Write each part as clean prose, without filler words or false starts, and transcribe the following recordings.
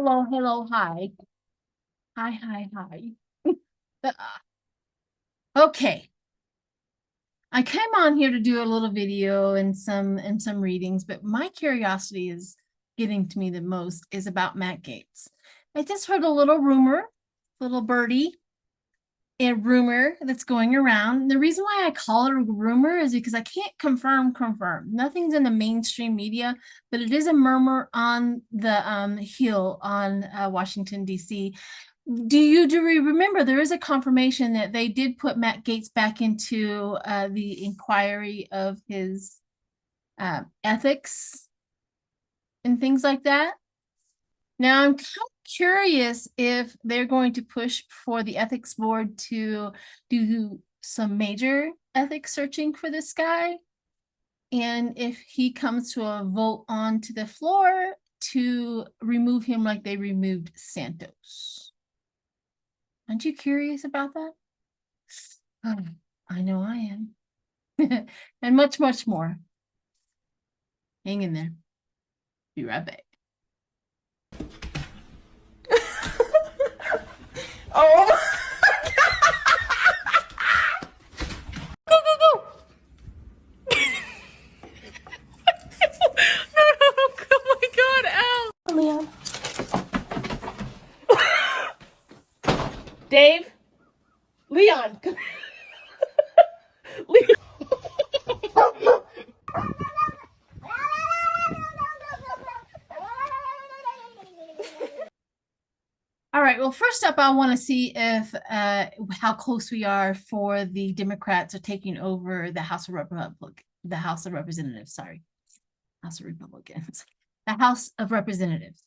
Hello, hello, hi. Hi, hi, hi. Okay. I came on here to do a little video and some readings, but my curiosity is getting to me the most is about Matt Gaetz. I just heard a little rumor, little birdie, a rumor that's going around. The reason why I call it a rumor is because I can't confirm. Nothing's in the mainstream media, but it is a murmur on the Hill on Washington, D.C. Do you remember there is a confirmation that they did put Matt Gaetz back into the inquiry of his ethics and things like that? Now, I'm kind of curious if they're going to push for the ethics board to do some major ethics searching for this guy. And if he comes to a vote onto the floor to remove him like they removed Santos. Aren't you curious about that? Oh, I know I am. And much, much more. Hang in there. Be right back. Oh, Go, go, go! oh my God, Al! Leon. Dave? Leon! Leon! All right, well, first up, I want to see if how close we are for the Democrats are taking over the House of Representatives, sorry. House of Republicans. The House of Representatives.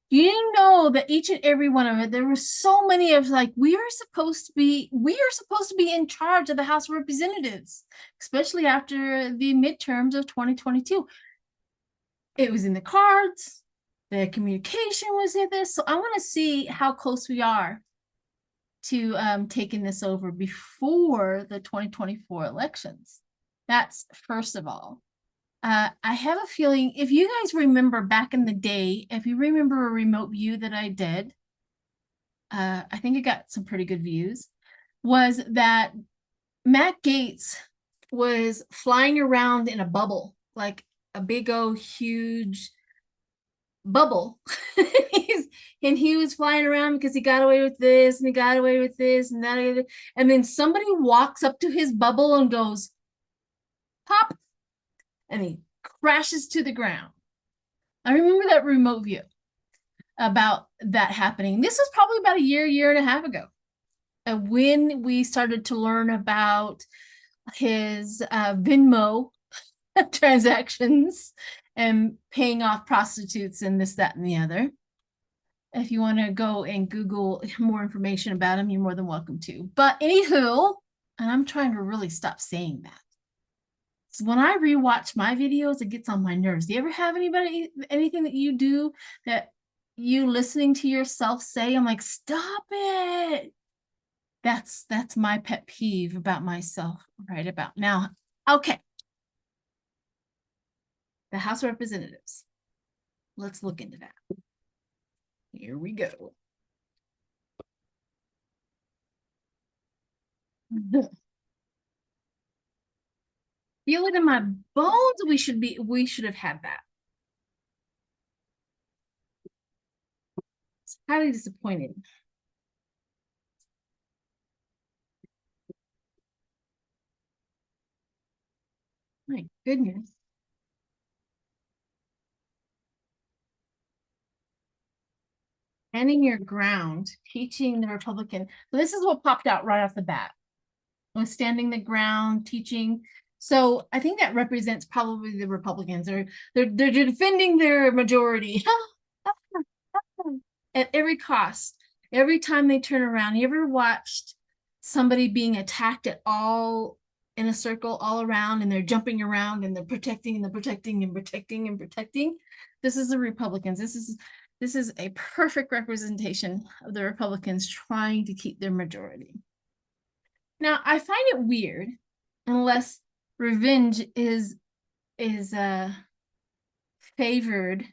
You know that each and every one of it, there were so many of like, we are supposed to be in charge of the House of Representatives, especially after the midterms of 2022. It was in the cards. The communication was in this. So I want to see how close we are to taking this over before the 2024 elections. That's first of all. I have a feeling, if you guys remember back in the day, if you remember a remote view that I did, I think it got some pretty good views, was that Matt Gaetz was flying around in a bubble, like a big old huge bubble. And he was flying around because he got away with this and he got away with this and that. And then somebody walks up to his bubble and goes, pop, and he crashes to the ground. I remember that remote view about that happening. This was probably about a year and a half ago, when we started to learn about his Venmo transactions and paying off prostitutes and this, that, and the other. If you want to go and Google more information about him, you're more than welcome to. But anywho, and I'm trying to really stop saying that. So when I rewatch my videos, it gets on my nerves. Do you ever have anything that you do that you listening to yourself say, I'm like, stop it. That's my pet peeve about myself right about now. Okay. The House of Representatives. Let's look into that. Here we go. Feel it in my bones. We should have had that. It's highly disappointed. My goodness. Standing your ground, teaching the Republican. So this is what popped out right off the bat. Was standing the ground, teaching. So I think that represents probably the Republicans. They're defending their majority at every cost. Every time they turn around, you ever watched somebody being attacked at all in a circle all around, and they're jumping around and they're protecting and they're protecting and protecting and protecting? This is the Republicans. This is a perfect representation of the Republicans trying to keep their majority. Now, I find it weird, unless revenge is favored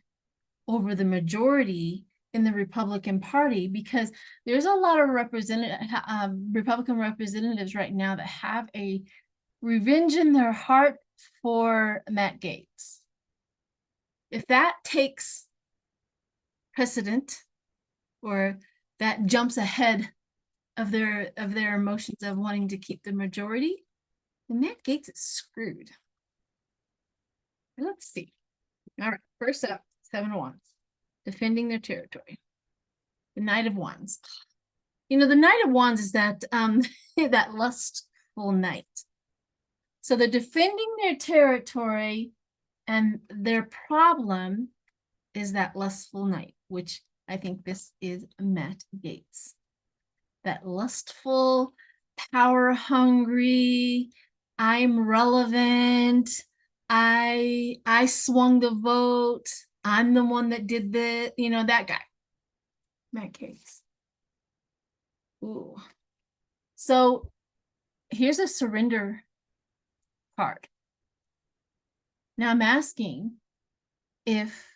over the majority in the Republican Party, because there's a lot of Republican representatives right now that have a revenge in their heart for Matt Gaetz. If that takes precedent, or that jumps ahead of their emotions of wanting to keep the majority, then Matt Gaetz is screwed. Let's see. All right, first up, 7 of Wands, defending their territory. The Knight of Wands. You know, the Knight of Wands is that that lustful knight. So they're defending their territory, and their problem is that lustful knight, which I think this is Matt Gaetz. That lustful, power hungry, I'm relevant, I swung the vote, I'm the one that did the, you know, that guy. Matt Gaetz. Ooh. So here's a surrender card. Now I'm asking if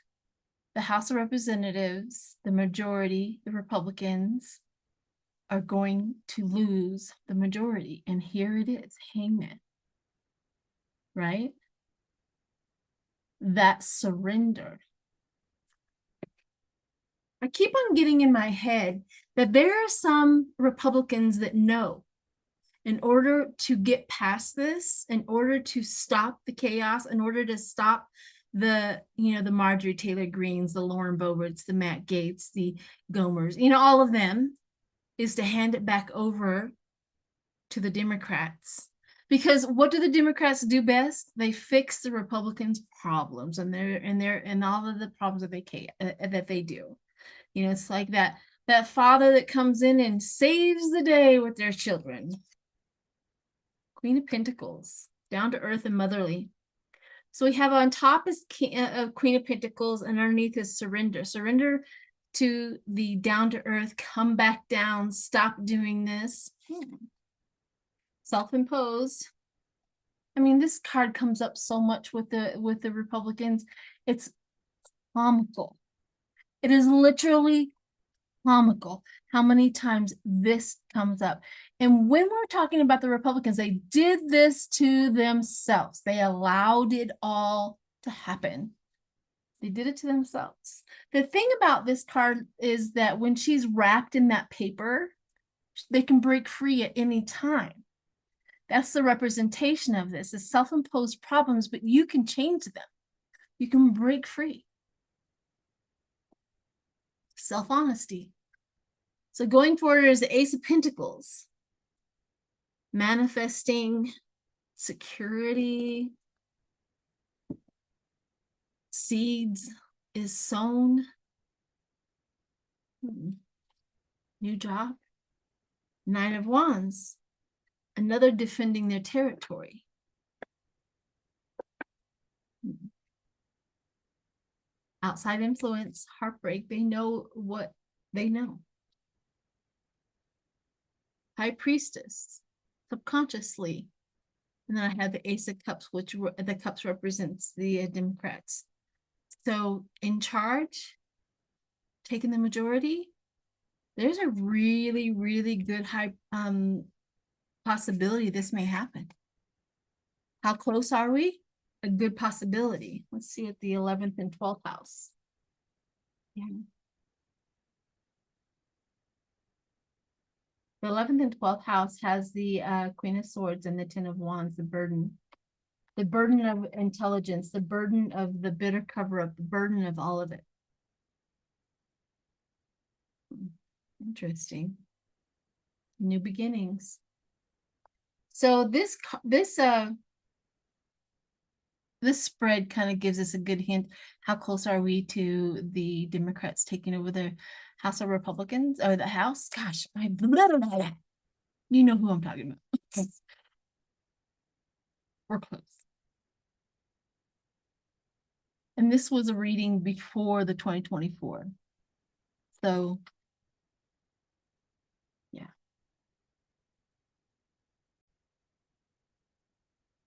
the House of Representatives, the majority, the Republicans, are going to lose the majority. And here it is, Hangman. Right? That surrender. I keep on getting in my head that there are some Republicans that know, in order to get past this, in order to stop the chaos, in order to stop the, you know, the Marjorie Taylor Greens, the Lauren Boeberts, the Matt Gaetz, the Gomers, you know, all of them, is to hand it back over to the Democrats. Because what do the Democrats do best? They fix the Republicans' problems and all of the problems that they do. You know, it's like that father that comes in and saves the day with their children. Queen of Pentacles, down to earth and motherly. So we have on top is Queen of Pentacles, and underneath is surrender. Surrender to the down to earth, come back down, stop doing this. Self-imposed. I mean, this card comes up so much with the Republicans. It's comical. It is literally comical how many times this comes up. And when we're talking about the Republicans, they did this to themselves. They allowed it all to happen. They did it to themselves. The thing about this card is that when she's wrapped in that paper, they can break free at any time. That's the representation of this, is self-imposed problems, but you can change them. You can break free. Self-honesty. So going forward is the Ace of Pentacles. Manifesting security. Seeds is sown. New job. Nine of Wands. Another defending their territory. Outside influence, heartbreak. They know what they know. High Priestess, subconsciously. And then I had the Ace of Cups, which the cups represents the Democrats. So in charge, taking the majority, there's a really, really good high possibility this may happen. How close are we? A good possibility. Let's see what the 11th and 12th house. Yeah. The 11th and 12th house has the Queen of Swords and the 10 of Wands, the burden of intelligence, the burden of the bitter cover-up, the burden of all of it. Interesting. New beginnings. So this spread kind of gives us a good hint. How close are we to the Democrats taking over the House of Republicans, or the House? Gosh, you know who I'm talking about. We're close. And this was a reading before the 2024. So, yeah.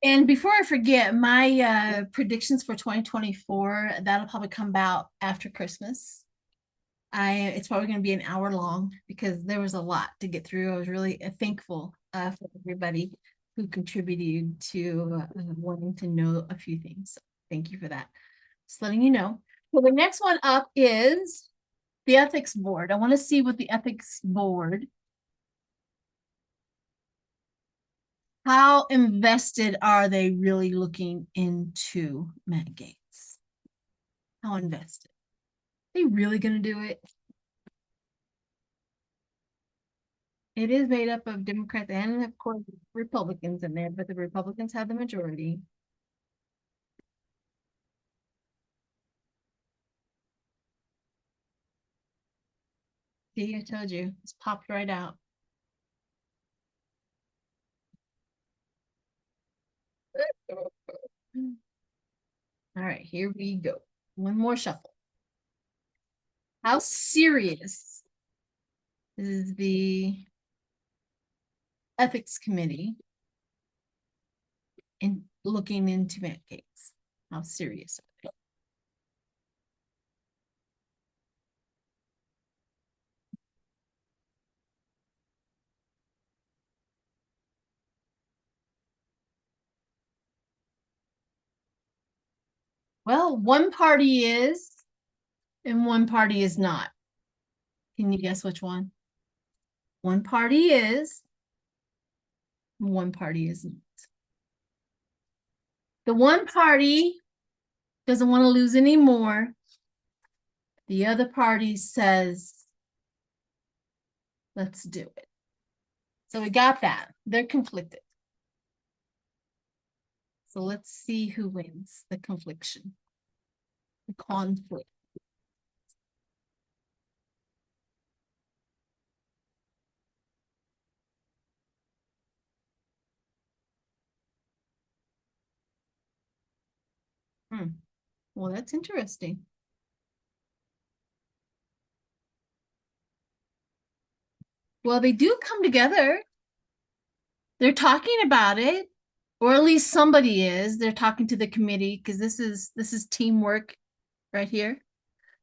And before I forget, my predictions for 2024, that'll probably come out after Christmas. It's probably going to be an hour long because there was a lot to get through. I was really thankful for everybody who contributed to wanting to know a few things. So thank you for that. Just letting you know. Well, the next one up is the ethics board. I want to see what the ethics board, how invested are they really looking into Matt Gaetz? How invested? Are they really going to do it? It is made up of Democrats and, of course, Republicans in there, but the Republicans have the majority. See, I told you, it's popped right out. All right, here we go. One more shuffle. How serious is the ethics committee in looking into Matt Gaetz? How serious are they? Well, one party is and one party is not. Can you guess which one? One party is, one party isn't. The one party doesn't want to lose any more. The other party says, let's do it. So we got that. They're conflicted. So let's see who wins the confliction, the conflict. Well, that's interesting. Well, they do come together. They're talking about it, or at least somebody is. They're talking to the committee because this is teamwork right here.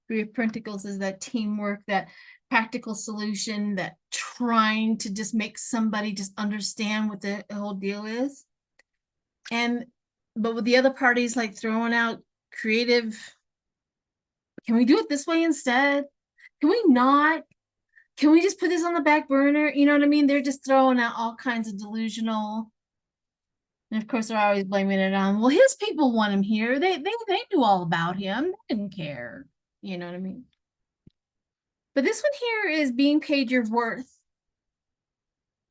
Three of Pentacles is that teamwork, that practical solution, that trying to just make somebody just understand what the whole deal is. But with the other parties like throwing out creative, can we do it this way instead? Can we not? Can we just put this on the back burner? You know what I mean? They're just throwing out all kinds of delusional. And of course, they're always blaming it on, well, his people want him here. They knew all about him. They didn't care. You know what I mean? But this one here is being paid your worth.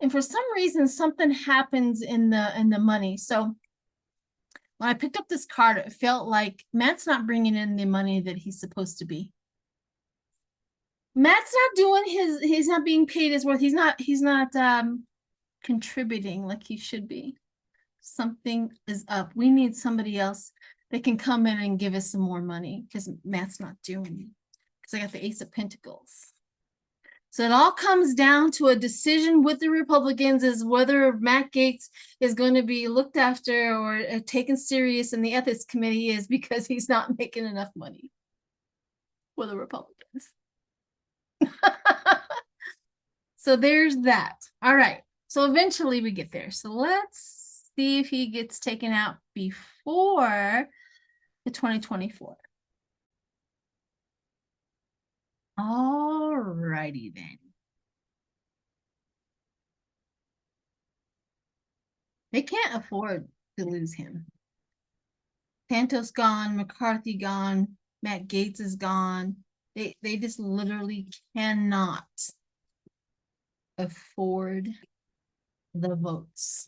And for some reason, something happens in the money. So when I picked up this card, it felt like Matt's not bringing in the money that he's supposed to be. Matt's not doing he's not being paid his worth. He's not contributing like he should be. Something is up. We need somebody else that can come in and give us some more money because Matt's not doing it. Because I got the Ace of Pentacles. So it all comes down to a decision with the Republicans is whether Matt Gaetz is going to be looked after or taken serious in the ethics committee is because he's not making enough money for the Republicans. So there's that. All right. So eventually we get there. So let's see if he gets taken out before the 2024. All righty then. They can't afford to lose him. Santos gone, McCarthy gone, Matt Gaetz is gone. They just literally cannot afford the votes.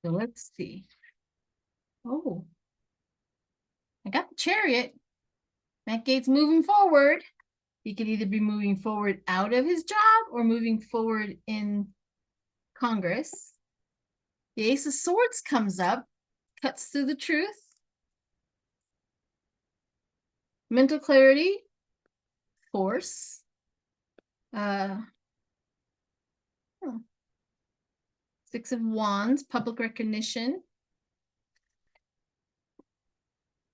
So let's see. Oh, I got the Chariot. Matt Gaetz moving forward. He could either be moving forward out of his job or moving forward in Congress. The Ace of Swords comes up, cuts through the truth. Mental clarity, force. Six of Wands, public recognition.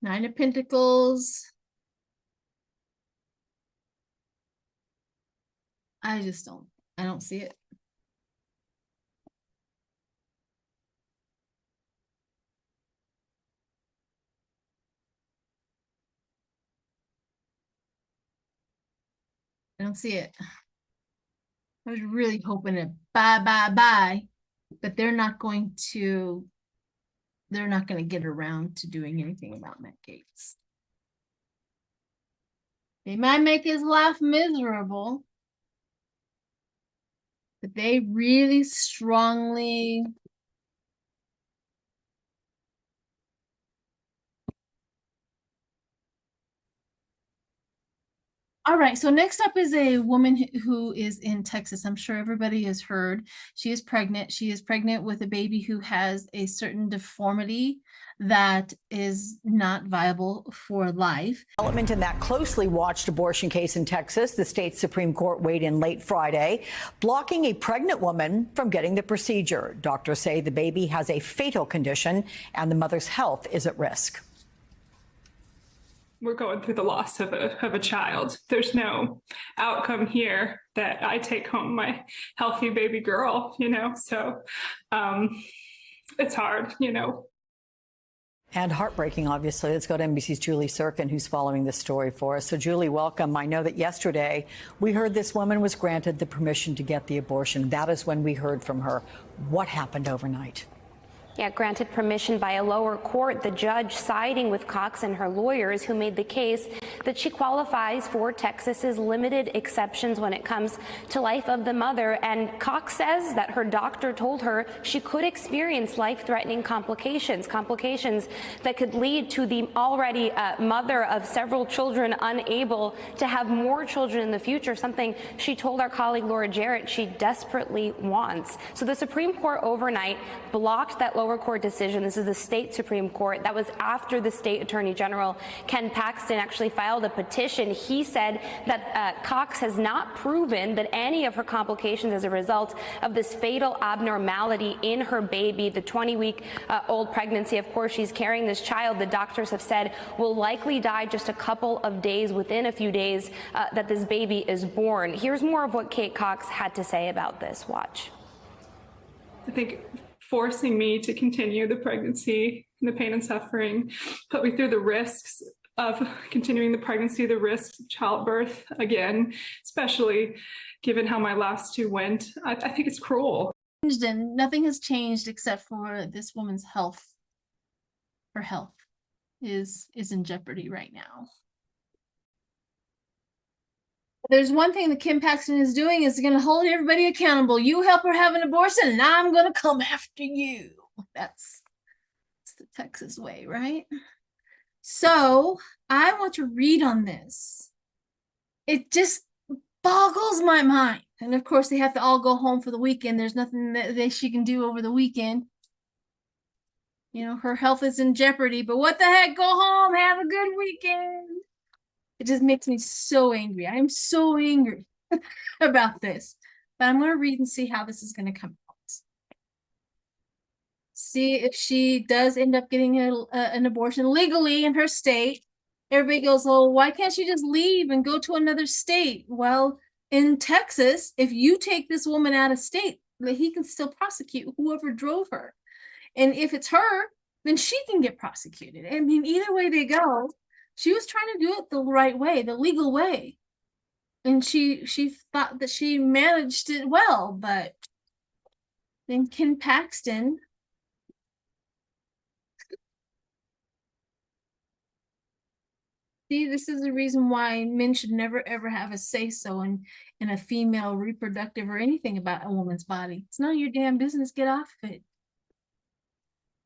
Nine of Pentacles. I don't see it. I don't see it. I was really hoping it bye, but they're not going to get around to doing anything about Matt Gates. They might make his life miserable, but they really strongly All right, so next up is a woman who is in Texas. I'm sure everybody has heard. She is pregnant. She is pregnant with a baby who has a certain deformity that is not viable for life. Development in that closely watched abortion case in Texas. The state Supreme Court weighed in late Friday, blocking a pregnant woman from getting the procedure. Doctors say the baby has a fatal condition and the mother's health is at risk. We're going through the loss of a child. There's no outcome here that I take home my healthy baby girl, so it's hard, And heartbreaking, obviously. Let's go to NBC's Julie Sirkin, who's following this story for us. So, Julie, welcome. I know that yesterday we heard this woman was granted the permission to get the abortion. That is when we heard from her. What happened overnight? Yeah, granted permission by a lower court, the judge siding with Cox and her lawyers who made the case that she qualifies for Texas's limited exceptions when it comes to life of the mother. And Cox says that her doctor told her she could experience life-threatening complications that could lead to the already mother of several children unable to have more children in the future, something she told our colleague Laura Jarrett she desperately wants. So the Supreme Court overnight blocked that lower court decision. This is the state Supreme Court. That was after the state attorney general, Ken Paxton, actually filed a petition. He said that Cox has not proven that any of her complications as a result of this fatal abnormality in her baby, the 20-week-old pregnancy. Of course, she's carrying this child, the doctors have said, will likely die just a couple of days, within a few days that this baby is born. Here's more of what Kate Cox had to say about this. Watch. I think forcing me to continue the pregnancy and the pain and suffering put me through the risks of continuing the pregnancy, the risks of childbirth again, especially given how my last two went. I think it's cruel. And nothing has changed except for this woman's health. Her health is in jeopardy right now. There's one thing that Kim Paxton is doing is going to hold everybody accountable. You help her have an abortion and I'm going to come after you. That's the Texas way, right? So I want to read on this. It just boggles my mind. And of course, they have to all go home for the weekend. There's nothing that she can do over the weekend. Her health is in jeopardy, but what the heck? Go home, have a good weekend. It just makes me so angry. I'm so angry about this. But I'm going to read and see how this is going to come out. See if she does end up getting an abortion legally in her state. Everybody goes, well, why can't she just leave and go to another state? Well, in Texas, if you take this woman out of state, he can still prosecute whoever drove her. And if it's her, then she can get prosecuted. I mean, either way they go, she was trying to do it the right way, the legal way. And she thought that she managed it well, but then Ken Paxton see, this is the reason why men should never ever have a say-so in a female reproductive or anything about a woman's body. It's none of your damn business. Get off of it.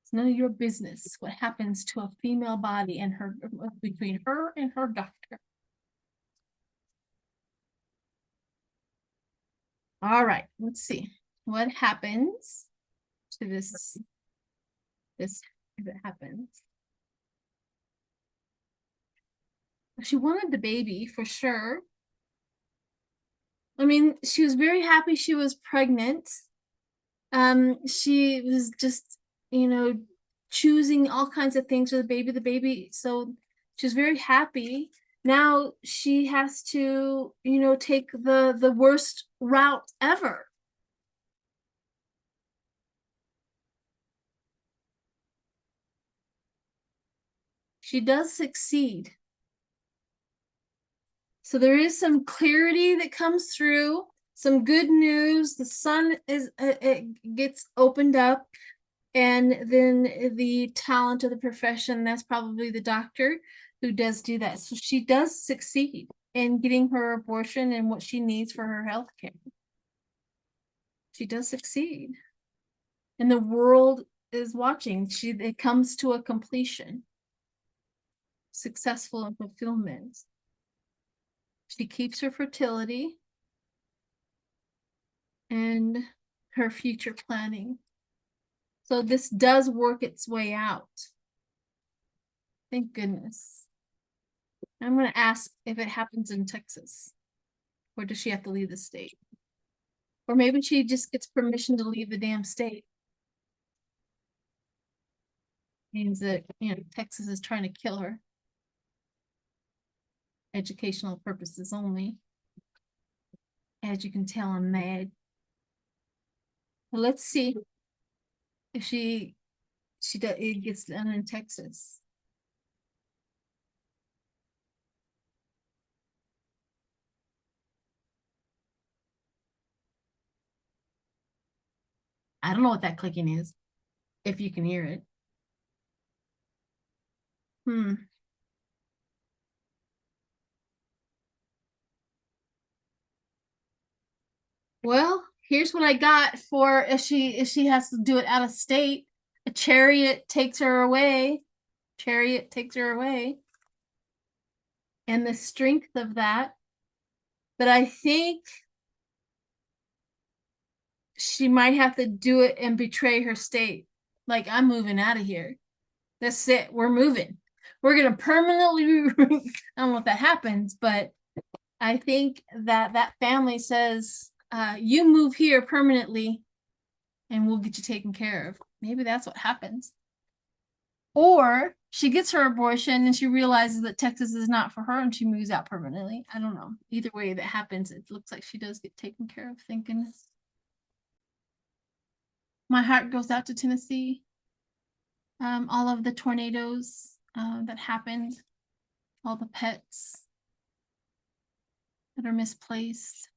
It's none of your business what happens to a female body and her between her and her doctor. All right, let's see what happens to this if it happens. She wanted the baby for sure. I mean, she was very happy she was pregnant. She was just, choosing all kinds of things for the baby. So she's very happy. Now she has to, you know, take the worst route ever. She does succeed. So there is some clarity that comes through, some good news. The sun is it gets opened up, and then the talent of the profession, that's probably the doctor who does do that. So she does succeed in getting her abortion and what she needs for her health care. She does succeed. And the world is watching. It comes to a completion. Successful in fulfillment. She keeps her fertility and her future planning. So this does work its way out. Thank goodness. I'm going to ask if it happens in Texas, or does she have to leave the state? Or maybe she just gets permission to leave the damn state. Means that, you know, Texas is trying to kill her. Educational purposes only. As you can tell, I'm mad. Well, let's see if it gets done in Texas. I don't know what that clicking is, if you can hear it. Well, here's what I got for if she has to do it out of state. A chariot takes her away. Chariot takes her away. And the strength of that. But I think she might have to do it and betray her state. Like, I'm moving out of here. That's it. We're moving. We're going to permanently, I don't know if that happens, but I think that family says, you move here permanently and we'll get you taken care of. Maybe that's what happens. Or she gets her abortion and she realizes that Texas is not for her and she moves out permanently. I don't know. Either way that happens, it looks like she does get taken care of, thank goodness. My heart goes out to Tennessee. All of the tornadoes that happened, all the pets that are misplaced,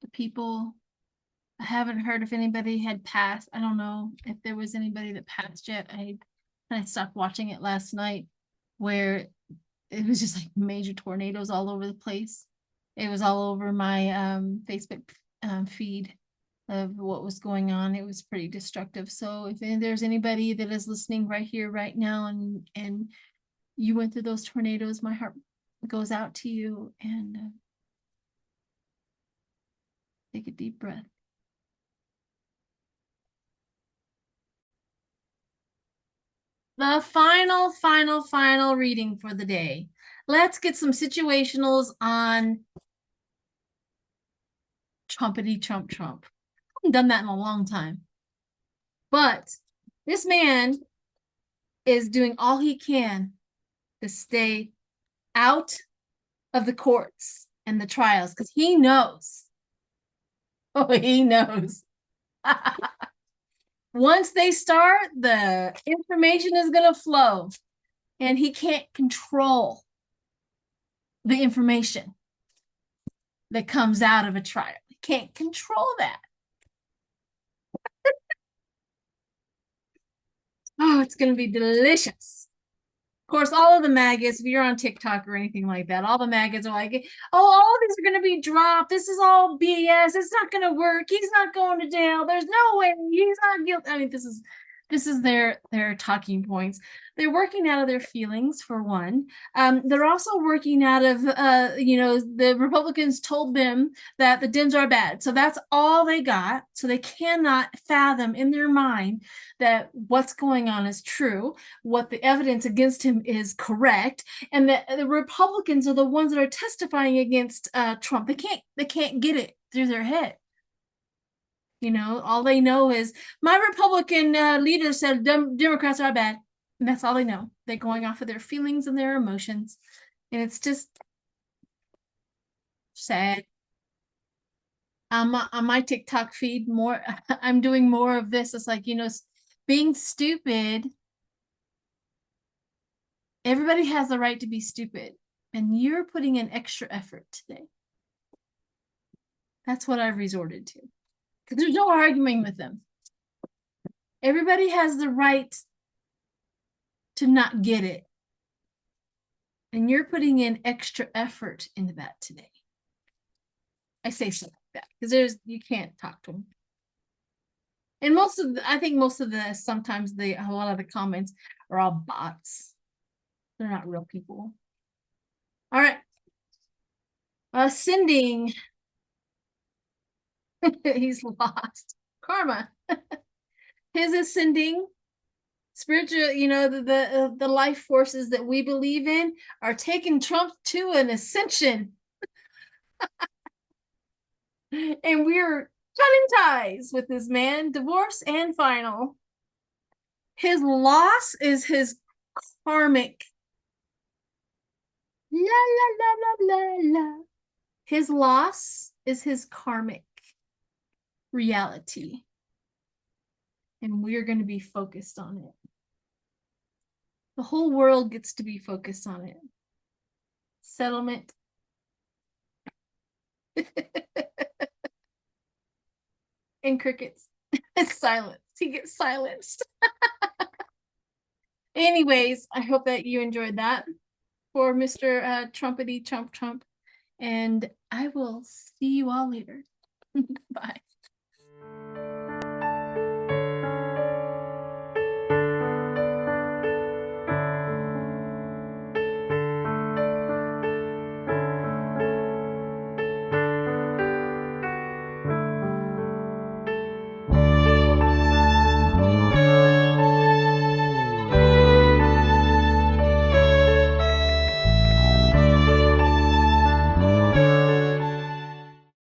the people. I haven't heard if anybody had passed. I don't know if there was anybody that passed yet. I stopped watching it last night, where it was just like major tornadoes all over the place. It was all over my Facebook feed of what was going on. It was pretty destructive. So if there's anybody that is listening right here, right now, and you went through those tornadoes, my heart goes out to you, and take a deep breath. The final reading for the day. Let's get some situationals on Trumpity Trump. I haven't done that in a long time. But this man is doing all he can to stay out of the courts and the trials because he knows. Oh, he knows. Once they start, the information is going to flow, and he can't control the information that comes out of a trial. He can't control that. Oh, it's going to be delicious. Of course, all of the maggots, if you're on TikTok or anything like that, all the maggots are like, oh, all of these are going to be dropped. This is all BS. It's not going to work. He's not going to jail. There's no way. He's not guilty. I mean, this is their talking points. They're working out of their feelings, for one. They're also working out of, the Republicans told them that the Dems are bad. So that's all they got. So they cannot fathom in their mind that what's going on is true, what the evidence against him is correct, and that the Republicans are the ones that are testifying against Trump. They can't get it through their head. You know, all they know is my Republican leader said Democrats are bad. And that's all they know. They're going off of their feelings and their emotions. And it's just sad. On my TikTok feed, more I'm doing more of this. It's like, being stupid. Everybody has the right to be stupid. And you're putting in extra effort today. That's what I've resorted to. Because there's no arguing with them. Everybody has the right to not get it. And you're putting in extra effort into that today. I say something like that because you can't talk to them. And I think most of sometimes a lot of the comments are all bots. They're not real people. All right. Ascending. He's lost. Karma. His ascending. Spiritual, the life forces that we believe in are taking Trump to an ascension. And we're cutting ties with this man, divorce and final. His loss is his karmic. La la la la la la. His loss is his karmic reality. And we're going to be focused on it. The whole world gets to be focused on it. Settlement. And crickets. Silence. He gets silenced. Anyways, I hope that you enjoyed that for Mr. Trumpety Trump. And I will see you all later. Bye.